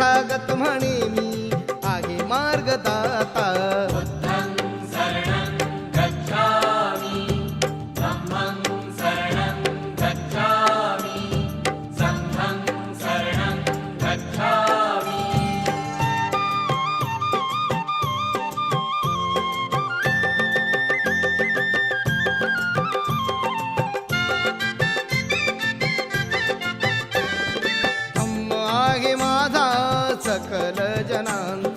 तथागत म्हणे मी आहे मार्गदाता. बुद्धं शरणं गच्छामि, धम्मं शरणं गच्छामि, संघं शरणं गच्छामि. धम्म आहे माझा सकल जनांचा.